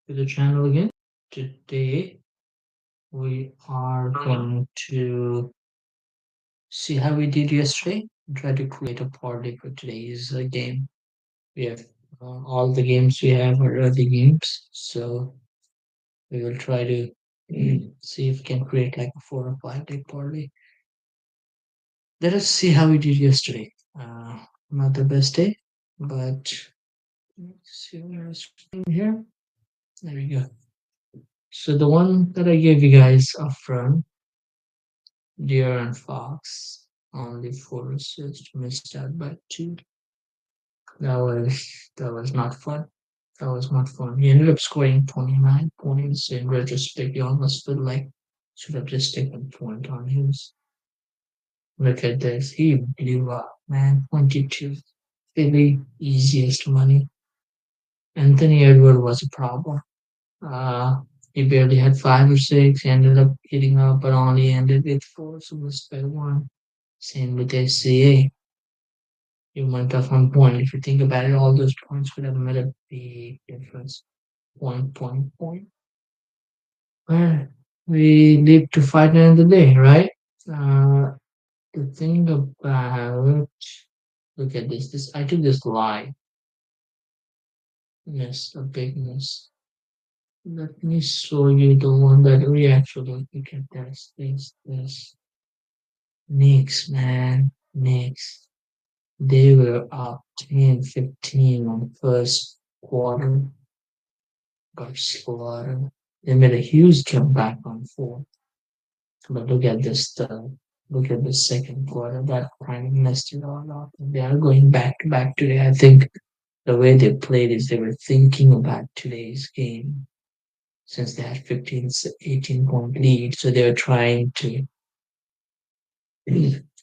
to the channel again. Today we are going to see how we did yesterday and try to create a party for today's game. We have all the games we have are early games, so we will try to see if we can create like a 4 or 5 day party. Let us see how we did yesterday. Not the best day, but let's see where is screen here. There we go. So the one that I gave you guys up front, deer and fox, only 4 assists, missed out by 2. That was not fun. That was not fun. He ended up scoring 29 points. In retrospect, you almost feel like should have just taken a point on him. Look at this. He blew up, man. 22. Really easiest money. Anthony Edward was a problem. Uh, he barely had 5 or 6. He ended up hitting up, but only ended with 4, so missed by 1. Same with SCA. You went off on point. If you think about it, all those points would have made a big difference. Point, point, point. Well, we live to fight another day, right? The thing about look at this. This I took this lie. Yes, a big miss. Let me show you the one that we actually look at this. Knicks, man. Knicks. They were up 10-15 on first quarter, got slaughtered. They made a huge comeback on fourth. But look at the second quarter. That kind of messed it all up. They are going back to back today. I think the way they played is they were thinking about today's game since they had 15, 18 point lead. So they were trying to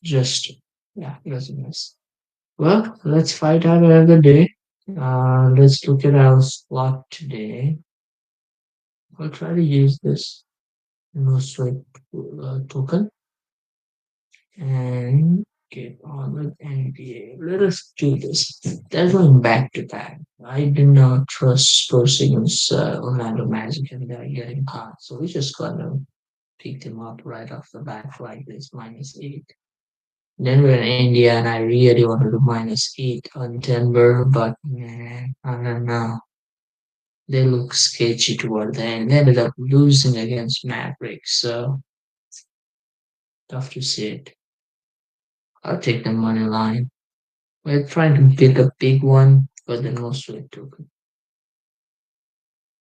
just, yeah, it was a mess. Well, let's fight out another day. Let's look at our slot today. I'll try to use this no sweat token and get on with NBA. Let us do this. They're going back to back. I do not trust Spurs against Orlando Magic and they're getting hot. So we just gotta pick them up right off the bat like this -8. Denver and India, and I really wanted to -8 on Denver, but man, I don't know. They look sketchy toward the end. They ended up losing against Mavericks, so tough to see it. I'll take the money line. We're trying to pick a big one, but then also it took.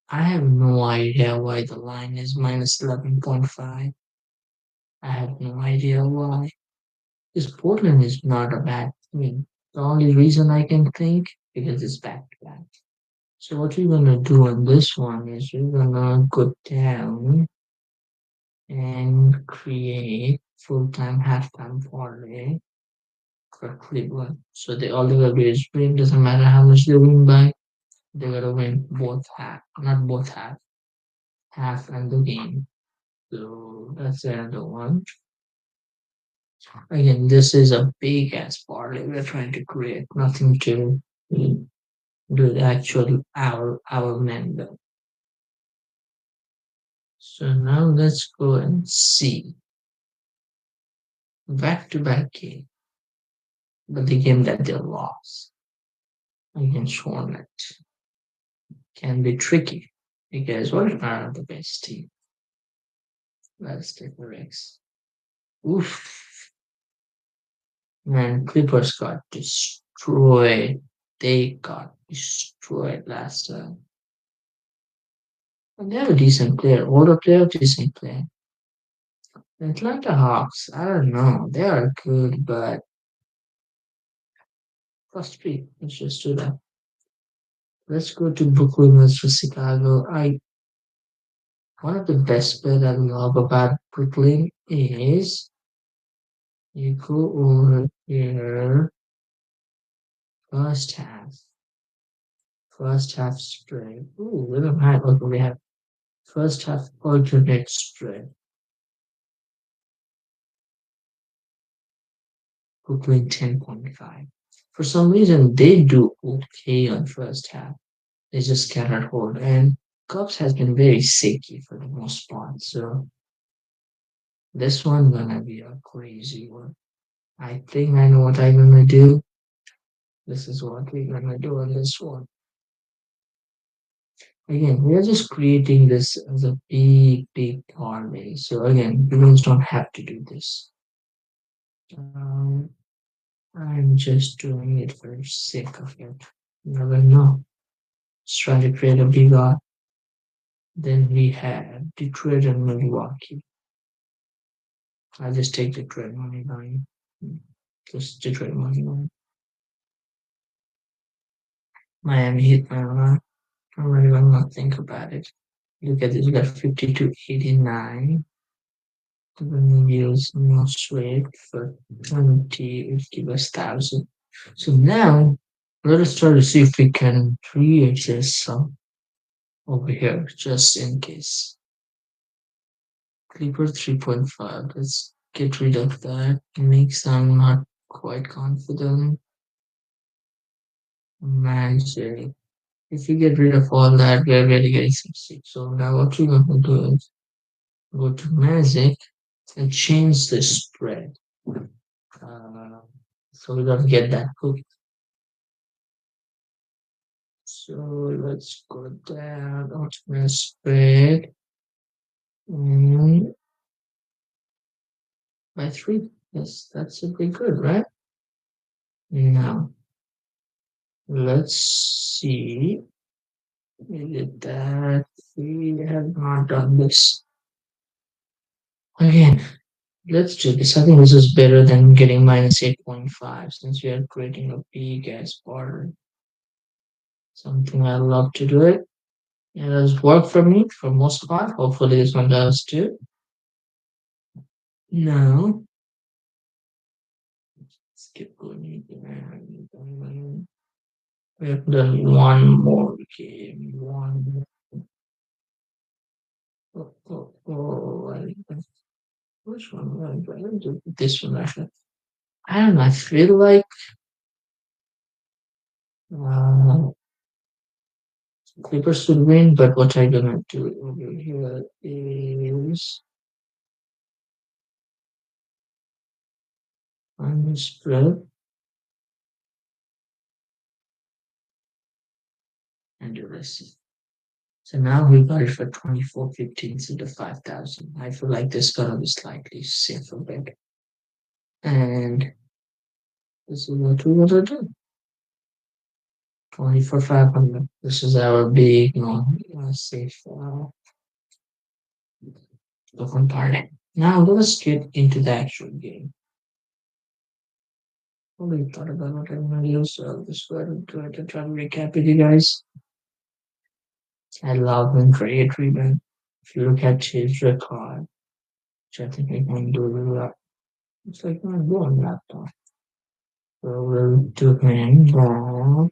I have no idea why the line is -11.5. I have no idea why. This Portland is not a bad team. The only reason I can think because it's back to back. So what we're gonna do on this one is we're gonna go down and create full-time halftime parlay for Cleveland. So they all they gotta do is win. Doesn't matter how much they win by. They gotta win both half, not both half and the game. So that's another one. Again, this is a big ass parlay we're trying to create. Nothing to do the actual our men though. So now let's go and see back to back game, but the game that they lost against Hornet can be tricky because what are the best team? Let's take the Rex. Oof, man, Clippers got destroyed. They got destroyed last time. And they have a decent player, older player, decent player. The Atlanta Hawks, I don't know. They are good, but first pick. Let's just do that. Let's go to Brooklyn versus Chicago. I One of the best bit I love about Brooklyn is you go over here first half, first half spread. Ooh, we don't have okay, we have first half alternate spread. Brooklyn 10.5. For some reason they do okay on first half. They just cannot hold. And Cubs has been very shaky for the most part, so this one gonna be a crazy one. I think I know what I'm gonna do. This is what we're gonna do on this one. Again, we're just creating this as a big parlay. So again, humans don't have to do this. Um, I'm just doing it for the sake of it. You never know. Just trying to create a big art. Then we have Detroit and Milwaukee. I'll just take Detroit money line. Just Detroit money line. Miami Heat, I'm really gonna think about it. Look at this, we got 52.89. When we use most rate for 20, it give us 1,000. So now let us try to see if we can create this over here, just in case. Clipper 3.5. Let's get rid of that. Makes I'm not quite confident. Magic. If you get rid of all that, we're really getting some sleep. So now what we're going to do is go to Magic and change the spread. Uh, so we don't get that cookie. So let's go down, ultimate spread, mm, by 3. Yes, that's pretty good, right? Now, let's see. We did that. We have not done this. Again, let's do this. I think this is better than getting minus 8.5 since we are creating a big ass border. Something I love to do it. It has worked for me for most part. Hopefully this one does too. Now, let's keep going. We have done one more game. One more. Which one? Let me do this one actually. I don't know. I feel like uh, Clippers should win, but what I'm gonna do over here is I'm gonna spread and do this. So now we got it for 24.15 instead of 5,000. I feel like this is gonna be slightly safer bet. And this is what we're gonna do. 24,500. This is our big, safe token parlay. Now let's get into the actual game. Only thought about what I'm gonna use, so I'll just go ahead and do it and try to recap with you guys. I love when create rebound. If you look at his record, which I think I can do with that. It's like I'm doing laptop. So we'll do him that.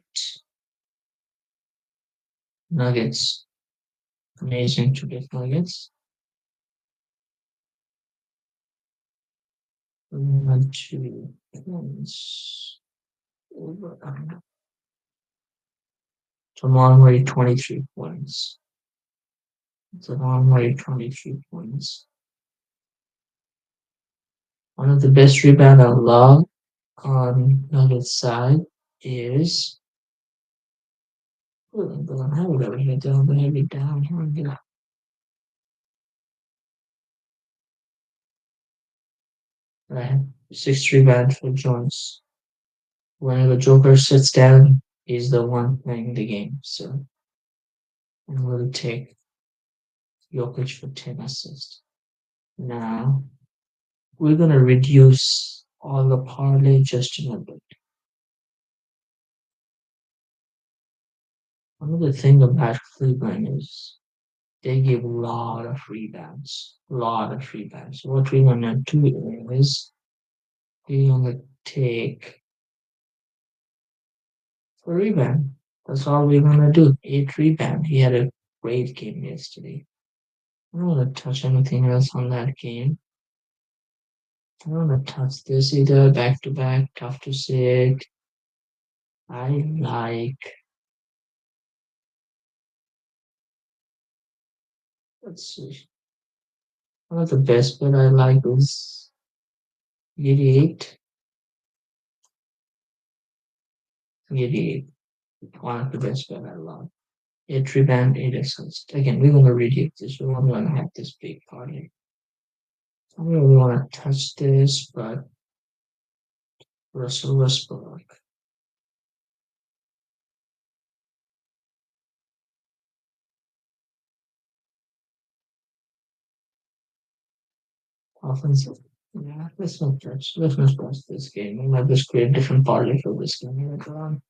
Nuggets. Amazing to get nuggets. Two points over. Tomorrow rate 23 points. Tomorrow rate 23 points. One of the best rebound I love on Nuggets side is how would I write it down? Write it down. Right. 6 rebounds for Jones. When the Joker sits down, he's the one playing the game. So and we'll take Jokic for 10 assists. Now we're gonna reduce all the parlay just a little bit. Another thing about Cleveland is they give a lot of rebounds. A lot of rebounds. What we're gonna do is we're gonna take a rebound. That's all we're gonna do. 8 rebound. He had a great game yesterday. I don't want to touch anything else on that game. I don't want to touch this either. Back to back, tough to say it. I like Let's see. One of the best bet I like is 88. 88. One of the best bet I love. 8 rebound, 8 assists. Again, we're gonna read this. We're not gonna have this big party. I don't really wanna touch this, but Russell Westbrook. Offensive. Yeah, let's not touch. Let's not touch this game. We might just create different parlay for this game later on.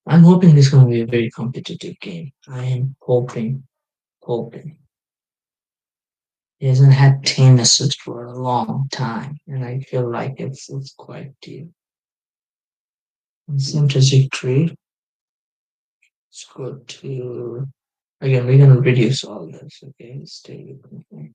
I'm hoping this is going to be a very competitive game. I am hoping. He hasn't had 10 assists for a long time, and I feel like it's quite deep. Same trajectory. Let's go to again. We're gonna reduce all this. Okay, stay with me.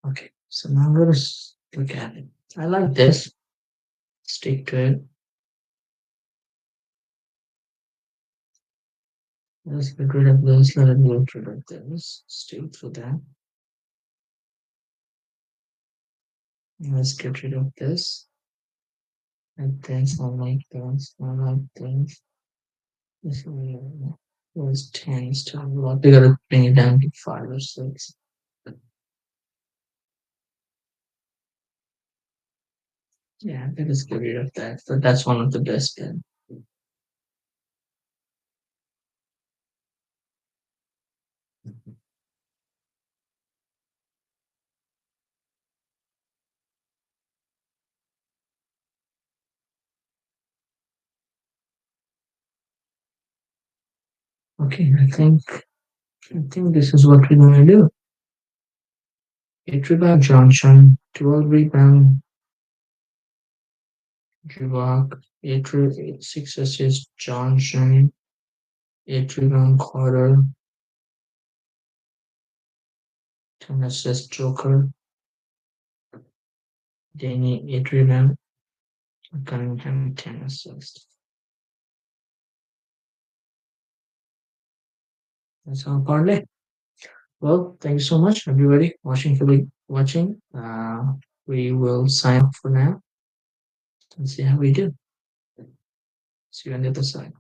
Okay, so now let's look at it. I like this. Stick to it. Let's get rid of this. Let it get rid of this. Stick to that. Let's get rid of this. And this. I like this. I like this. This was 10 still a lot. They gotta bring it down to 5 or 6. Yeah, let us get rid of that. But that's one of the best then. Okay, I think this is what we're gonna do. 8 rebound Johnson, 12 rebound Jubak, 6 assists Johnson, 8 rebound Carter, 10 assists Joker, Danny 8 rebound, Cunningham 10 assists. That's our parlay. Well, thank you so much, everybody, watching. We will sign off for now and see how we do. See you on the other side.